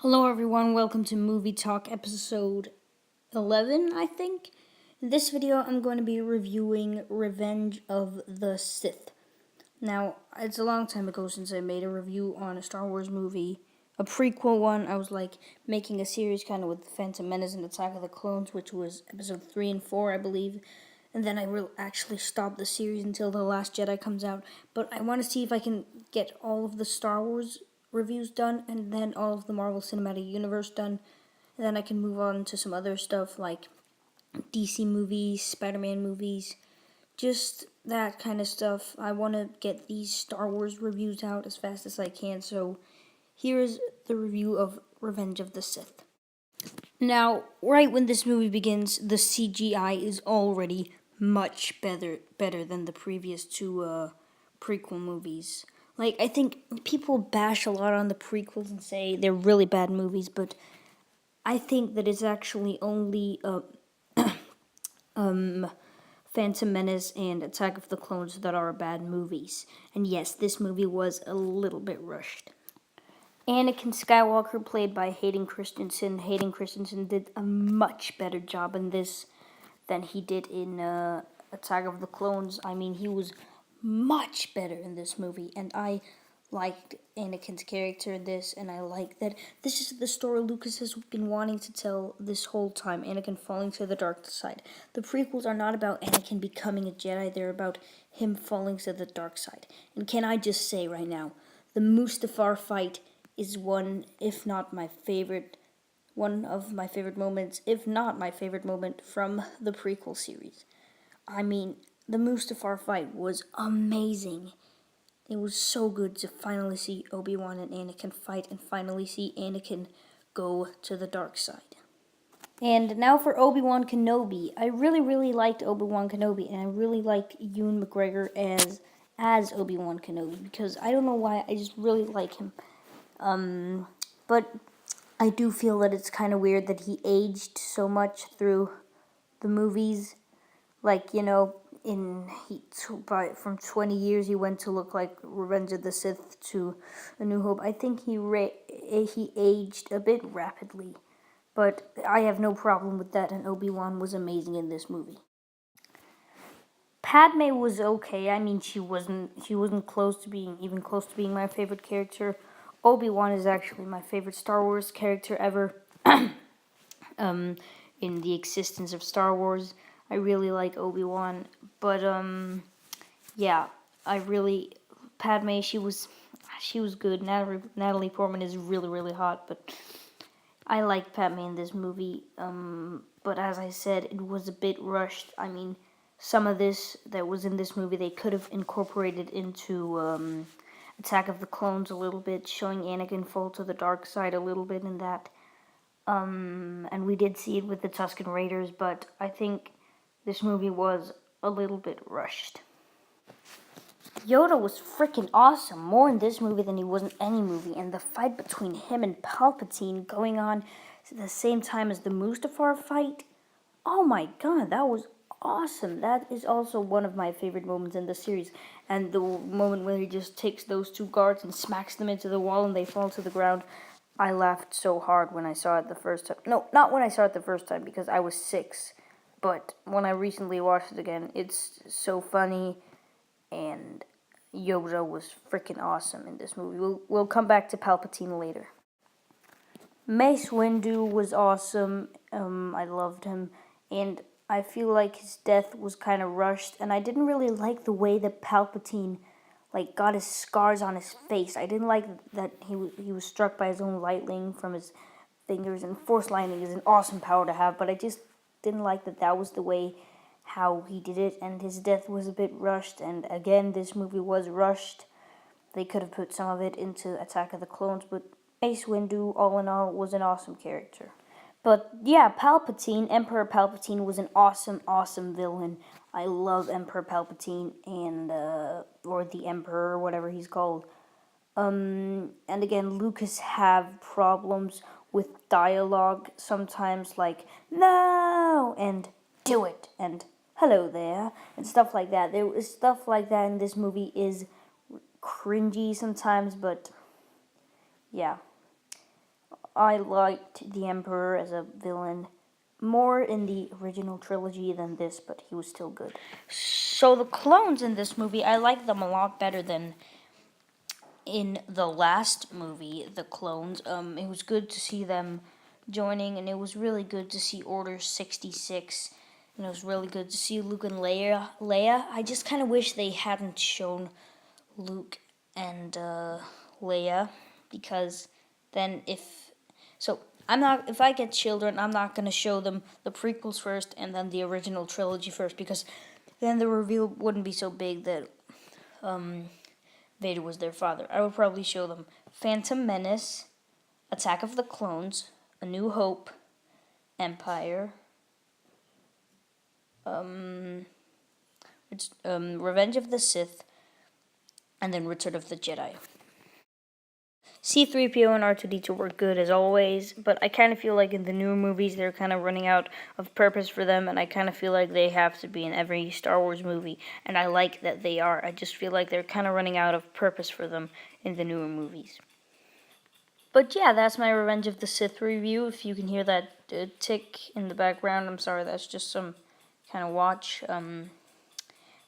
Hello everyone, welcome to Movie Talk episode 11, I think. In this video, I'm going to be reviewing Revenge of the Sith. Now, it's a long time ago since I made a review on a Star Wars movie, a prequel one. I was making a series kind of with The Phantom Menace and Attack of the Clones, which was episode 3 and 4, I believe. And then I will actually stop the series until The Last Jedi comes out. But I want to see if I can get all of the Star Wars reviews done, and then all of the Marvel Cinematic Universe done, and then I can move on to some other stuff like DC movies, Spider-Man movies, just that kind of stuff. I want to get these Star Wars reviews out as fast as I can, so here is the review of Revenge of the Sith. Now, right when this movie begins, the CGI is already much better than the previous two prequel movies. I think people bash a lot on the prequels and say they're really bad movies, but I think that it's actually only Phantom Menace and Attack of the Clones that are bad movies. And yes, this movie was a little bit rushed. Anakin Skywalker, played by Hayden Christensen. Hayden Christensen did a much better job in this than he did in Attack of the Clones. I mean, he was much better in this movie, and I liked Anakin's character in this, and I like that this is the story Lucas has been wanting to tell this whole time, Anakin falling to the dark side. The prequels are not about Anakin becoming a Jedi, they're about him falling to the dark side. And can I just say right now, the Mustafar fight is one of my favorite moments, if not my favorite moment from the prequel series. I mean, the Mustafar fight was amazing. It was so good to finally see Obi-Wan and Anakin fight and finally see Anakin go to the dark side. And now for Obi-Wan Kenobi. I really liked Obi-Wan Kenobi, and I really like Ewan McGregor as Obi-Wan Kenobi, because I don't know why, I just really like him. But I do feel that it's kind of weird that he aged so much through the movies. From 20 years he went to look like Revenge of the Sith to A New Hope. I think he aged a bit rapidly, but I have no problem with that, and Obi-Wan was amazing in this movie. Padme was okay. I mean, she wasn't even close to being my favorite character. Obi-Wan is actually my favorite Star Wars character ever. In the existence of Star Wars, I really like Obi-Wan, but Padme, she was good. Natalie Portman is really hot, but I like Padme in this movie. But as I said, it was a bit rushed. I mean, some of this that was in this movie they could have incorporated into Attack of the Clones a little bit, showing Anakin fall to the dark side a little bit in that. And we did see it with the Tusken Raiders, but I think this movie was a little bit rushed. Yoda was freaking awesome, more in this movie than he was in any movie, and the fight between him and Palpatine going on at the same time as the Mustafar fight, oh my god, that was awesome. That is also one of my favorite moments in the series, and the moment where he just takes those two guards and smacks them into the wall and they fall to the ground. I laughed so hard when I saw it the first time. No, not when I saw it the first time, because I was 6. But when I recently watched it again, it's so funny, and Yoda was freaking awesome in this movie. We'll come back to Palpatine later. Mace Windu was awesome. I loved him, and I feel like his death was kind of rushed, and I didn't really like the way that Palpatine got his scars on his face. I didn't like that he was struck by his own lightning from his fingers, and Force lightning is an awesome power to have, but I just didn't like that was the way how he did it, and his death was a bit rushed, and again, this movie was rushed. They could have put some of it into Attack of the Clones, but Mace Windu, all in all, was an awesome character. But yeah, Emperor Palpatine was an awesome villain. I love Emperor Palpatine or the Emperor, whatever he's called. And again, Lucas have problems with dialogue sometimes, like no and do it and hello there and stuff like that. There was stuff like that in this movie is cringy sometimes, but yeah. I liked the Emperor as a villain more in the original trilogy than this, but he was still good. So the clones in this movie, I like them a lot better than in the last movie, the clones. It was good to see them joining, and it was really good to see Order 66. And it was really good to see Luke and Leia. I just kind of wish they hadn't shown Luke and Leia, because then if I get children, I'm not gonna show them the prequels first and then the original trilogy first, because then the reveal wouldn't be so big that Vader was their father. I would probably show them Phantom Menace, Attack of the Clones, A New Hope, Empire, Revenge of the Sith, and then Return of the Jedi. C-3PO and R2-D2 were good as always, but I kind of feel like in the newer movies they're kind of running out of purpose for them, and I kind of feel like they have to be in every Star Wars movie, and I like that they are. I just feel like they're kind of running out of purpose for them in the newer movies. But yeah, that's my Revenge of the Sith review. If you can hear that tick in the background, I'm sorry, that's just some kind of watch.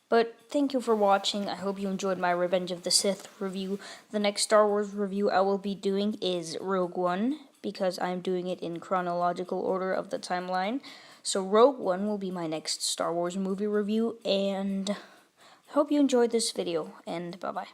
But thank you for watching. I hope you enjoyed my Revenge of the Sith review. The next Star Wars review I will be doing is Rogue One, because I'm doing it in chronological order of the timeline. So Rogue One will be my next Star Wars movie review, and I hope you enjoyed this video, and bye-bye.